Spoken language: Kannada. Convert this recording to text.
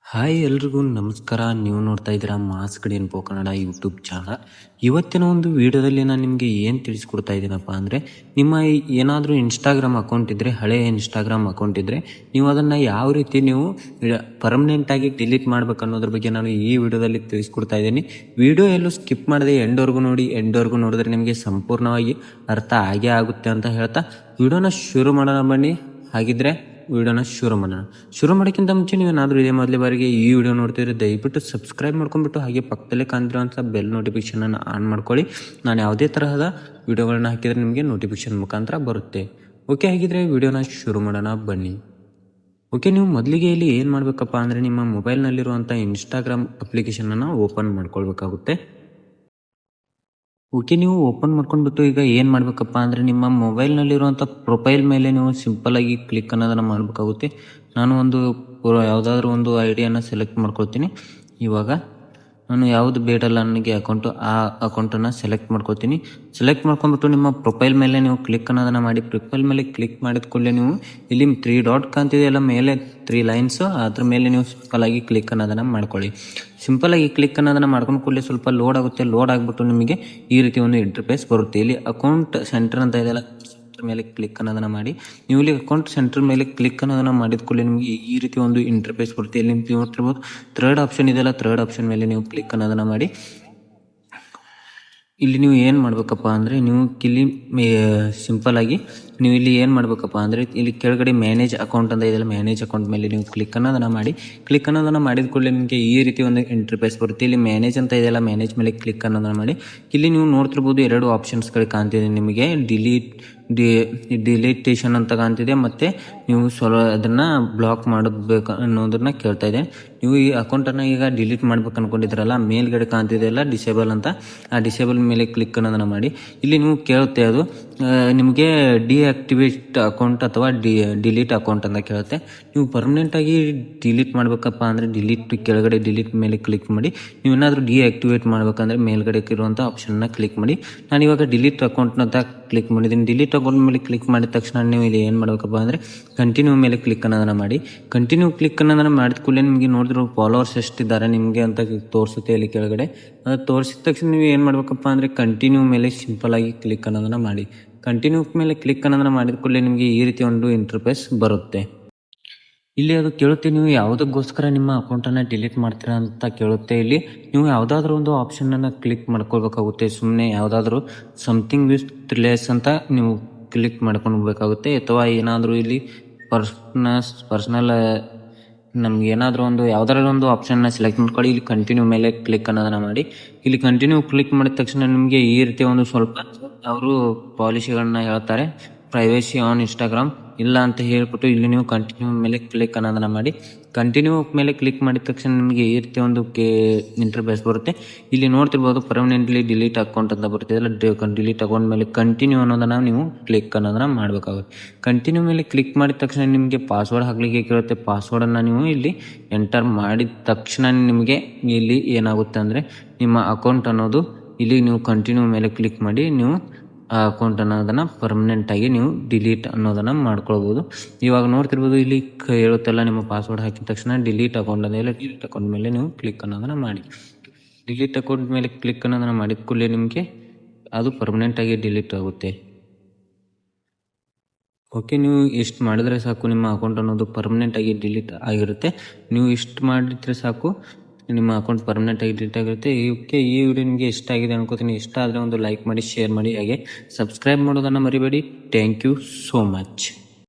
ಹಾಯ್ ಎಲ್ರಿಗೂ ನಮಸ್ಕಾರ. ನೀವು ನೋಡ್ತಾ ಇದ್ದೀರಾ ಮಾಸ್ ಕಡೆ ಇನ್ಫೋ ಕನ್ನಡ ಯೂಟ್ಯೂಬ್ ಚಾನಲ್. ಇವತ್ತಿನ ಒಂದು ವಿಡಿಯೋದಲ್ಲಿ ನಾನು ನಿಮಗೆ ಏನು ತಿಳಿಸ್ಕೊಡ್ತಾ ಇದ್ದೀನಪ್ಪ ಅಂದರೆ, ನಿಮ್ಮ ಏನಾದರೂ ಇನ್ಸ್ಟಾಗ್ರಾಮ್ ಅಕೌಂಟ್ ಇದ್ದರೆ, ಹಳೆಯ ಇನ್ಸ್ಟಾಗ್ರಾಮ್ ಅಕೌಂಟ್ ಇದ್ದರೆ, ನೀವು ಅದನ್ನು ಯಾವ ರೀತಿ ನೀವು ಪರ್ಮನೆಂಟಾಗಿ ಡಿಲೀಟ್ ಮಾಡ್ಬೇಕು ಅನ್ನೋದ್ರ ಬಗ್ಗೆ ನಾನು ಈ ವಿಡಿಯೋದಲ್ಲಿ ತಿಳಿಸ್ಕೊಡ್ತಾ ಇದ್ದೀನಿ. ವಿಡಿಯೋ ಎಲ್ಲೂ ಸ್ಕಿಪ್ ಮಾಡದೆ ಎಂಡ್ವರೆಗೂ ನೋಡಿ. ಎಂಡ್ವರೆಗೂ ನೋಡಿದ್ರೆ ನಿಮಗೆ ಸಂಪೂರ್ಣವಾಗಿ ಅರ್ಥ ಆಗೇ ಆಗುತ್ತೆ ಅಂತ ಹೇಳ್ತಾ ವಿಡಿಯೋನ ಶುರು ಮಾಡೋಣ ಬನ್ನಿ. ಹಾಗಿದ್ರೆ ವಿಡಿಯೋನ ಶುರು ಮಾಡೋಕ್ಕಿಂತ ಮುಂಚೆ ನೀವೇನಾದರೂ ಇದೇ ಮೊದಲೇ ಬಾರಿಗೆ ಈ ವಿಡಿಯೋ ನೋಡ್ತಿದ್ರೆ ದಯವಿಟ್ಟು ಸಬ್ಸ್ಕ್ರೈಬ್ ಮಾಡ್ಕೊಂಡ್ಬಿಟ್ಟು ಹಾಗೆ ಪಕ್ಕದಲ್ಲೇ ಕಾಣ್ತಿರೋಂಥ ಬೆಲ್ ನೋಟಿಫಿಕೇಷನನ್ನು ಆನ್ ಮಾಡ್ಕೊಳ್ಳಿ. ನಾನು ಯಾವುದೇ ತರಹದ ವಿಡಿಯೋಗಳನ್ನ ಹಾಕಿದರೆ ನಿಮಗೆ ನೋಟಿಫಿಕೇಷನ್ ಮುಖಾಂತರ ಬರುತ್ತೆ. ಓಕೆ, ಹಾಗಿದ್ರೆ ವಿಡಿಯೋನ ಶುರು ಮಾಡೋಣ ಬನ್ನಿ. ಓಕೆ, ನೀವು ಮೊದಲಿಗೆ ಇಲ್ಲಿ ಏನು ಮಾಡಬೇಕಪ್ಪ ಅಂದರೆ, ನಿಮ್ಮ ಮೊಬೈಲ್ನಲ್ಲಿರುವಂಥ ಇನ್ಸ್ಟಾಗ್ರಾಮ್ ಅಪ್ಲಿಕೇಶನನ್ನು ಓಪನ್ ಮಾಡ್ಕೊಳ್ಬೇಕಾಗುತ್ತೆ. ಓಕೆ, ನೀವು ಓಪನ್ ಮಾಡ್ಕೊಂಡ್ಬಿಟ್ಟು ಈಗ ಏನು ಮಾಡಬೇಕಪ್ಪ ಅಂದರೆ, ನಿಮ್ಮ ಮೊಬೈಲ್ನಲ್ಲಿರುವಂಥ ಪ್ರೊಫೈಲ್ ಮೇಲೆ ನೀವು ಸಿಂಪಲಾಗಿ ಕ್ಲಿಕ್ ಅನ್ನೋದನ್ನು ಮಾಡಬೇಕಾಗುತ್ತೆ. ನಾನು ಯಾವುದಾದ್ರೂ ಒಂದು ಐಡಿಯಾನ ಸೆಲೆಕ್ಟ್ ಮಾಡ್ಕೊಳ್ತೀನಿ. ಇವಾಗ ನಾನು ಯಾವುದು ಬೇಡಲ್ಲ ನನಗೆ ಅಕೌಂಟು, ಆ ಅಕೌಂಟನ್ನು ಸೆಲೆಕ್ಟ್ ಮಾಡ್ಕೊತೀನಿ. ಸೆಲೆಕ್ಟ್ ಮಾಡ್ಕೊಂಡ್ಬಿಟ್ಟು ನಿಮ್ಮ ಪ್ರೊಫೈಲ್ ಮೇಲೆ ನೀವು ಕ್ಲಿಕ್ ಅನ್ನೋದನ್ನು ಮಾಡಿ. ಪ್ರೊಫೈಲ್ ಮೇಲೆ ಕ್ಲಿಕ್ ಮಾಡಿದ ಕೂಡಲೇ ನೀವು ಇಲ್ಲಿ 3 ಡಾಟ್ ಕಾಣ್ತಿದೆಯಲ್ಲ ಮೇಲೆ 3 ಲೈನ್ಸು, ಅದ್ರ ಮೇಲೆ ನೀವು ಸಿಂಪಲಾಗಿ ಕ್ಲಿಕ್ ಅನ್ನೋದನ್ನು ಮಾಡ್ಕೊಳ್ಳಿ. ಸಿಂಪಲಾಗಿ ಕ್ಲಿಕ್ ಅನ್ನೋದನ್ನು ಮಾಡ್ಕೊಂಡು ಕೂಡಲೇ ಸ್ವಲ್ಪ ಲೋಡ್ ಆಗುತ್ತೆ. ಲೋಡ್ ಆಗಿಬಿಟ್ಟು ನಿಮಗೆ ಈ ರೀತಿ ಒಂದು ಇಂಟರ್ಫೇಸ್ ಬರುತ್ತೆ. ಇಲ್ಲಿ ಅಕೌಂಟ್ ಸೆಂಟರ್ ಅಂತ ಇದೆಯಲ್ಲ, ಮೇಲೆ ಕ್ಲಿಕ್ ಅನ್ನೋದನ್ನ ಮಾಡಿ. ನೀವು ಇಲ್ಲಿ ಅಕೌಂಟ್ ಸೆಂಟರ್ ಮೇಲೆ ಕ್ಲಿಕ್ ಅನ್ನೋದನ್ನ ಮಾಡಿದ ಕೂಡಲೇ ನಿಮಗೆ ಈ ರೀತಿ ಒಂದು ಇಂಟರ್ಫೇಸ್ ಬರುತ್ತೆ. ಇಲ್ಲಿ ನೀವು ನೋಡ್ತಿರ್ಬೋದು, ಥರ್ಡ್ ಆಪ್ಷನ್ ಇದೆಯಲ್ಲ, ಥರ್ಡ್ ಆಪ್ಷನ್ ಮೇಲೆ ನೀವು ಕ್ಲಿಕ್ ಅನ್ನೋದನ್ನ ಮಾಡಿ. ಇಲ್ಲಿ ನೀವು ಏನು ಮಾಡಬೇಕಪ್ಪ ಅಂದರೆ, ನೀವು ಇಲ್ಲಿ ಸಿಂಪಲಾಗಿ ನೀವು ಇಲ್ಲಿ ಏನು ಮಾಡಬೇಕಪ್ಪ ಅಂದರೆ, ಇಲ್ಲಿ ಕೆಳಗಡೆ ಮ್ಯಾನೇಜ್ ಅಕೌಂಟ್ ಅಂತ ಇದೆಯಲ್ಲ, ಮ್ಯಾನೇಜ್ ಅಕೌಂಟ್ ಮೇಲೆ ನೀವು ಕ್ಲಿಕ್ ಅನ್ನೋದನ್ನು ಮಾಡಿ. ಕ್ಲಿಕ್ ಅನ್ನೋದನ್ನು ಮಾಡಿದ ಕೂಡಲೇ ನಿಮಗೆ ಈ ರೀತಿ ಒಂದು ಇಂಟರ್ಫೇಸ್ ಬರುತ್ತೆ. ಇಲ್ಲಿ ಮ್ಯಾನೇಜ್ ಅಂತ ಇದೆಯಲ್ಲ, ಮ್ಯಾನೇಜ್ ಮೇಲೆ ಕ್ಲಿಕ್ ಅನ್ನೋದನ್ನು ಮಾಡಿ. ಇಲ್ಲಿ ನೀವು ನೋಡ್ತಿರ್ಬೋದು 2 ಆಪ್ಷನ್ಸ್ಗಳು ಕಾಣ್ತಿದೆ ನಿಮಗೆ. ಡಿಲೀಟೇಷನ್ ಅಂತ ಕಾಣ್ತಿದೆ, ಮತ್ತು ನೀವು ಅದನ್ನು ಬ್ಲಾಕ್ ಮಾಡಬೇಕು ಅನ್ನೋದನ್ನ ಕೇಳ್ತಾ ಇದೆ. ನೀವು ಈ ಅಕೌಂಟನ್ನು ಈಗ ಡಿಲೀಟ್ ಮಾಡ್ಬೇಕು ಅನ್ಕೊಂಡಿದ್ರಲ್ಲ, ಮೇಲ್ಗಡೆ ಕಾಣ್ತಿದೆಯಲ್ಲ ಡಿಸೇಬಲ್ ಅಂತ, ಆ ಡಿಸೇಬಲ್ ಮೇಲೆ ಕ್ಲಿಕ್ ಅನ್ನೋದನ್ನು ಮಾಡಿ. ಇಲ್ಲಿ ನೀವು ಕೇಳುತ್ತೆ ಅದು ನಿಮಗೆ ಡಿಆಕ್ಟಿವೇಟ್ ಅಕೌಂಟ್ ಅಥವಾ ಡಿಲೀಟ್ ಅಕೌಂಟ್ ಅಂತ ಕೇಳುತ್ತೆ. ನೀವು ಪರ್ಮನೆಂಟಾಗಿ ಡಿಲೀಟ್ ಮಾಡಬೇಕಪ್ಪ ಅಂದರೆ ಕೆಳಗಡೆ ಡಿಲೀಟ್ ಮೇಲೆ ಕ್ಲಿಕ್ ಮಾಡಿ. ನೀವೇನಾದರೂ ಡಿಆಕ್ಟಿವೇಟ್ ಮಾಡ್ಬೇಕಂದ್ರೆ ಮೇಲ್ಗಡೆ ಇರುವಂಥ ಆಪ್ಷನ್ನ ಕ್ಲಿಕ್ ಮಾಡಿ. ನಾನು ಇವಾಗ ಡಿಲೀಟ್ ಅಕೌಂಟ್ ಅಂತ ಕ್ಲಿಕ್ ಮಾಡಿದ್ದೀನಿ. ಡಿಲೀಟ್ ಅಕೌಂಟ್ ಮೇಲೆ ಕ್ಲಿಕ್ ಮಾಡಿದ ತಕ್ಷಣ ನೀವು ಇಲ್ಲಿ ಏನು ಮಾಡಬೇಕಪ್ಪ ಅಂದರೆ, ಕಂಟಿನ್ಯೂ ಮೇಲೆ ಕ್ಲಿಕ್ ಅನ್ನೋದನ್ನು ಮಾಡಿ. ಕಂಟಿನ್ಯೂ ಕ್ಲಿಕ್ ಅನ್ನೋದನ್ನು ಮಾಡಿದ ಕೂಡಲೇ ನಿಮಗೆ ನೋಡಿದ್ರು ಫಾಲೋವರ್ಸ್ ಎಷ್ಟಿದ್ದಾರೆ ನಿಮಗೆ ಅಂತ ತೋರಿಸುತ್ತೆ ಇಲ್ಲಿ ಕೆಳಗಡೆ. ಅದು ತೋರಿಸಿದ ತಕ್ಷಣ ನೀವು ಏನು ಮಾಡಬೇಕಪ್ಪ ಅಂದರೆ, ಕಂಟಿನ್ಯೂ ಮೇಲೆ ಸಿಂಪಲಾಗಿ ಕ್ಲಿಕ್ ಅನ್ನೋದನ್ನು ಮಾಡಿ. ಕಂಟಿನ್ಯೂ ಮೇಲೆ ಕ್ಲಿಕ್ ಅನ್ನೋದನ್ನು ಮಾಡಿದ ಕೂಡಲೇ ನಿಮಗೆ ಈ ರೀತಿ ಒಂದು ಇಂಟರ್ಫೇಸ್ ಬರುತ್ತೆ. ಇಲ್ಲಿ ಅದು ಕೇಳುತ್ತೆ, ನೀವು ಯಾವುದಕ್ಕೋಸ್ಕರ ನಿಮ್ಮ ಅಕೌಂಟನ್ನು ಡಿಲೀಟ್ ಮಾಡ್ತೀರಾ ಅಂತ ಕೇಳುತ್ತೆ. ಇಲ್ಲಿ ನೀವು ಯಾವುದಾದ್ರೂ ಒಂದು ಆಪ್ಷನನ್ನು ಕ್ಲಿಕ್ ಮಾಡ್ಕೊಳ್ಬೇಕಾಗುತ್ತೆ. ಸುಮ್ಮನೆ ಯಾವುದಾದ್ರೂ ಸಮಥಿಂಗ್ ವಿತ್ ರಿಲೇಸ್ ಅಂತ ನೀವು ಕ್ಲಿಕ್ ಮಾಡ್ಕೊಳ್ಬೇಕಾಗುತ್ತೆ. ಅಥವಾ ಏನಾದರೂ ಇಲ್ಲಿ ಪರ್ಸ್ನಲ್ ನಮ್ಗೆ ಏನಾದರೂ ಯಾವುದಾದ್ರೂ ಒಂದು ಆಪ್ಷನ್ನ ಸೆಲೆಕ್ಟ್ ಮಾಡ್ಕೊಳ್ಳಿ. ಇಲ್ಲಿ ಕಂಟಿನ್ಯೂ ಮೇಲೆ ಕ್ಲಿಕ್ ಅನ್ನೋದನ್ನು ಮಾಡಿ. ಇಲ್ಲಿ ಕಂಟಿನ್ಯೂ ಕ್ಲಿಕ್ ಮಾಡಿದ ತಕ್ಷಣ ನಿಮಗೆ ಈ ರೀತಿ ಒಂದು ಸ್ವಲ್ಪ ಅವರು ಪಾಲಿಸಿಗಳನ್ನ ಹೇಳ್ತಾರೆ, ಪ್ರೈವೇಸಿ ಆನ್ ಇನ್ಸ್ಟಾಗ್ರಾಮ್ ಇಲ್ಲ ಅಂತ ಹೇಳ್ಬಿಟ್ಟು ಇಲ್ಲಿ ನೀವು ಕಂಟಿನ್ಯೂ ಮೇಲೆ ಕ್ಲಿಕ್ ಅನ್ನೋದನ್ನ ಮಾಡಿ. ಕಂಟಿನ್ಯೂ ಮೇಲೆ ಕ್ಲಿಕ್ ಮಾಡಿದ ತಕ್ಷಣ ನಿಮಗೆ ಈ ರೀತಿ ಒಂದು ಇಂಟರ್ಫೇಸ್ ಬರುತ್ತೆ. ಇಲ್ಲಿ ನೋಡ್ತಿರ್ಬೋದು ಪರ್ಮನೆಂಟ್ಲಿ ಡಿಲೀಟ್ ಅಕೌಂಟ್ ಅಂತ ಬರ್ತಿದೆಯಲ್ಲ, ಡಿಲೀಟ್ ಅಕೌಂಟ್ ಮೇಲೆ ಕಂಟಿನ್ಯೂ ಅನ್ನೋದನ್ನ ನೀವು ಕ್ಲಿಕ್ ಅನ್ನೋದನ್ನ ಮಾಡಬೇಕಾಗುತ್ತೆ. ಕಂಟಿನ್ಯೂ ಮೇಲೆ ಕ್ಲಿಕ್ ಮಾಡಿದ ತಕ್ಷಣ ನಿಮಗೆ ಪಾಸ್ವರ್ಡ್ ಹಾಕಲಿಕ್ಕೆ ಕೇಳುತ್ತೆ. ಪಾಸ್ವರ್ಡನ್ನು ನೀವು ಇಲ್ಲಿ ಎಂಟರ್ ಮಾಡಿದ ತಕ್ಷಣ ನಿಮಗೆ ಇಲ್ಲಿ ಏನಾಗುತ್ತೆ ಅಂದರೆ, ನಿಮ್ಮ ಅಕೌಂಟ್ ಅನ್ನೋದು ಇಲ್ಲಿ ನೀವು ಕಂಟಿನ್ಯೂ ಮೇಲೆ ಕ್ಲಿಕ್ ಮಾಡಿ ನೀವು ಆ ಅಕೌಂಟ್ ಅನ್ನೋದನ್ನು ಪರ್ಮನೆಂಟಾಗಿ ನೀವು ಡಿಲೀಟ್ ಅನ್ನೋದನ್ನು ಮಾಡ್ಕೊಳ್ಬೋದು. ಇವಾಗ ನೋಡ್ತಿರ್ಬೋದು ಇಲ್ಲಿ ಹೇಳುತ್ತಲ್ಲ, ನಿಮ್ಮ ಪಾಸ್ವರ್ಡ್ ಹಾಕಿದ ತಕ್ಷಣ ಡಿಲೀಟ್ ಅಕೌಂಟ್ ಅದೆಲ್ಲ, ಡಿಲೀಟ್ ಅಕೌಂಟ್ ಮೇಲೆ ನೀವು ಕ್ಲಿಕ್ ಅನ್ನೋದನ್ನು ಮಾಡಿ. ಡಿಲೀಟ್ ಅಕೌಂಟ್ ಮೇಲೆ ಕ್ಲಿಕ್ ಅನ್ನೋದನ್ನು ಮಾಡಿದ ಕೂಡಲೇ ನಿಮಗೆ ಅದು ಪರ್ಮನೆಂಟಾಗಿ ಡಿಲೀಟ್ ಆಗುತ್ತೆ. ಓಕೆ, ನೀವು ಇಷ್ಟು ಮಾಡಿದರೆ ಸಾಕು, ನಿಮ್ಮ ಅಕೌಂಟ್ ಅನ್ನೋದು ಪರ್ಮನೆಂಟಾಗಿ ಡಿಲೀಟ್ ಆಗಿರುತ್ತೆ. ನೀವು ಇಷ್ಟು ಮಾಡಿದರೆ ಸಾಕು, ನಿಮ್ಮ ಅಕೌಂಟ್ ಪರ್ಮನೆಂಟಾಗಿ ಡಿಲೀಟ್ ಆಗಿರುತ್ತೆ. ಓಕೆ, ಈ ವಿಡಿಯೋ ನಿಮಗೆ ಇಷ್ಟ ಆಗಿದೆ ಅನ್ಕೋತೀನಿ. ಇಷ್ಟ ಆದರೆ ಒಂದು ಲೈಕ್ ಮಾಡಿ, ಶೇರ್ ಮಾಡಿ, ಹಾಗೆ ಸಬ್ಸ್ಕ್ರೈಬ್ ಮಾಡೋದನ್ನು ಮರಿಬೇಡಿ. Thank you so much.